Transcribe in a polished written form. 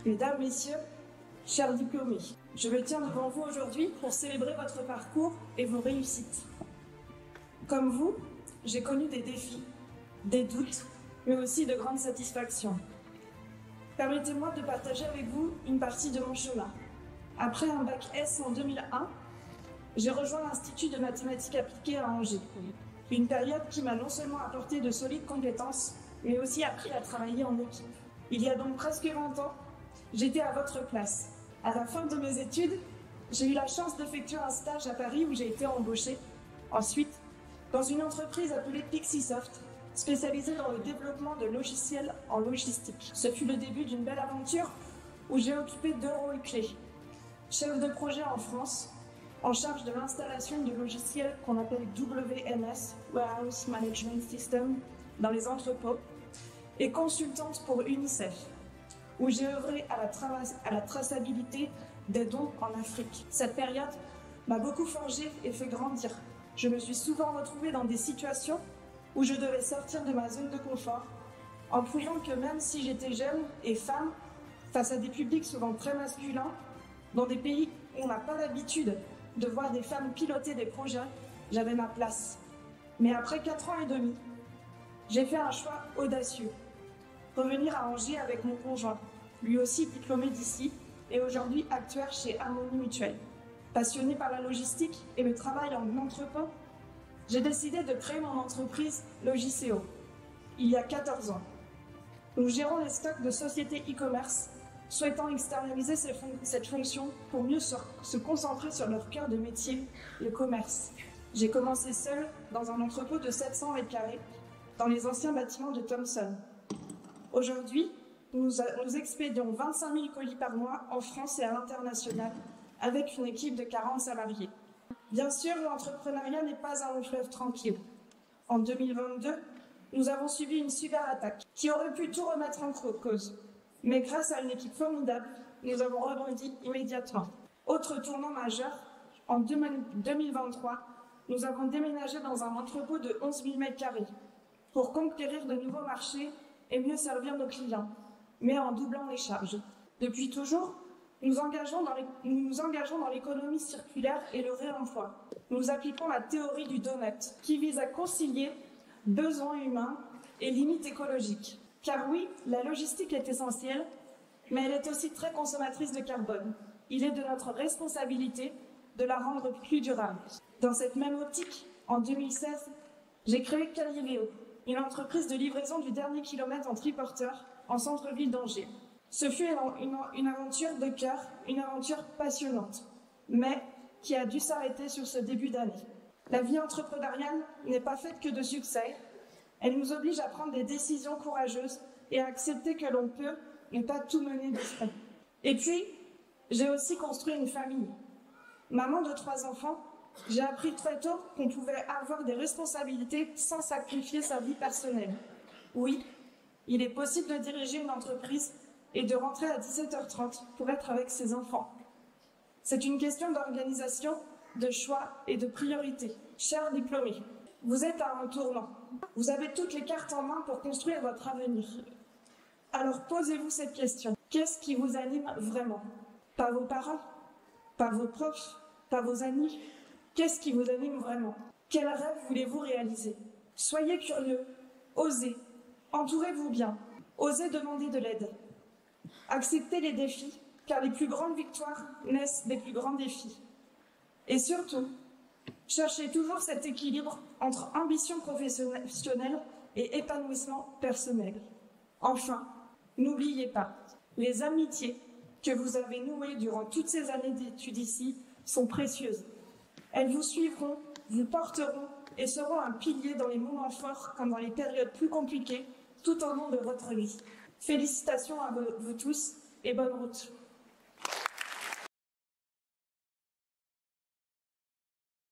Mesdames, Messieurs, chers diplômés, je me tiens devant vous aujourd'hui pour célébrer votre parcours et vos réussites. Comme vous, j'ai connu des défis, des doutes, mais aussi de grandes satisfactions. Permettez-moi de partager avec vous une partie de mon chemin. Après un bac S en 2001, j'ai rejoint l'Institut de mathématiques appliquées à Angers. Une période qui m'a non seulement apporté de solides compétences, mais aussi appris à travailler en équipe. Il y a donc presque 20 ans, j'étais à votre place. À la fin de mes études, j'ai eu la chance d'effectuer un stage à Paris où j'ai été embauchée. Ensuite, dans une entreprise appelée Pixisoft, spécialisée dans le développement de logiciels en logistique. Ce fut le début d'une belle aventure où j'ai occupé 2 rôles clés. Chef de projet en France, en charge de l'installation de logiciels qu'on appelle WMS, Warehouse Management System, dans les entrepôts, et consultante pour UNICEF, où j'ai œuvré à la traçabilité des dons en Afrique. Cette période m'a beaucoup forgé et fait grandir. Je me suis souvent retrouvée dans des situations où je devais sortir de ma zone de confort, en prouvant que même si j'étais jeune et femme, face à des publics souvent très masculins, dans des pays où on n'a pas l'habitude de voir des femmes piloter des projets, j'avais ma place. Mais après 4 ans et demi, j'ai fait un choix audacieux. Revenir à Angers avec mon conjoint, lui aussi diplômé d'ici et aujourd'hui actuaire chez Harmonie Mutuelle. Passionné par la logistique et le travail en entrepôt, j'ai décidé de créer mon entreprise Logiceo, il y a 14 ans. Nous gérons les stocks de sociétés e-commerce, souhaitant externaliser cette fonction pour mieux se concentrer sur leur cœur de métier, le commerce. J'ai commencé seule dans un entrepôt de 700 m², dans les anciens bâtiments de Thomson. Aujourd'hui, nous expédions 25 000 colis par mois en France et à l'international, avec une équipe de 40 salariés. Bien sûr, l'entrepreneuriat n'est pas un long fleuve tranquille. En 2022, nous avons subi une cyberattaque qui aurait pu tout remettre en cause. Mais grâce à une équipe formidable, nous avons rebondi immédiatement. Autre tournant majeur, en 2023, nous avons déménagé dans un entrepôt de 11 000 m² pour conquérir de nouveaux marchés et mieux servir nos clients, mais en doublant les charges. Depuis toujours, nous nous engageons dans l'économie circulaire et le réemploi. Nous appliquons la théorie du donut, qui vise à concilier besoins humains et limites écologiques. Car oui, la logistique est essentielle, mais elle est aussi très consommatrice de carbone. Il est de notre responsabilité de la rendre plus durable. Dans cette même optique, en 2016, j'ai créé Caliléo, une entreprise de livraison du dernier kilomètre en triporteur en centre-ville d'Angers. Ce fut une aventure de cœur, une aventure passionnante, mais qui a dû s'arrêter sur ce début d'année. La vie entrepreneuriale n'est pas faite que de succès. Elle nous oblige à prendre des décisions courageuses et à accepter que l'on peut ne pas tout mener de front. Et puis, j'ai aussi construit une famille. Maman de 3 enfants, j'ai appris très tôt qu'on pouvait avoir des responsabilités sans sacrifier sa vie personnelle. Oui, il est possible de diriger une entreprise et de rentrer à 17h30 pour être avec ses enfants. C'est une question d'organisation, de choix et de priorité. Chers diplômés, vous êtes à un tournant. Vous avez toutes les cartes en main pour construire votre avenir. Alors posez-vous cette question. Qu'est-ce qui vous anime vraiment? Pas vos parents, pas vos profs, pas vos amis. Qu'est-ce qui vous anime vraiment? Quel rêve voulez-vous réaliser? Soyez curieux, osez, entourez-vous bien, osez demander de l'aide. Acceptez les défis, car les plus grandes victoires naissent des plus grands défis. Et surtout, cherchez toujours cet équilibre entre ambition professionnelle et épanouissement personnel. Enfin, n'oubliez pas, les amitiés que vous avez nouées durant toutes ces années d'études ici sont précieuses. Elles vous suivront, vous porteront et seront un pilier dans les moments forts comme dans les périodes plus compliquées tout au long de votre vie. Félicitations à vous tous et bonne route.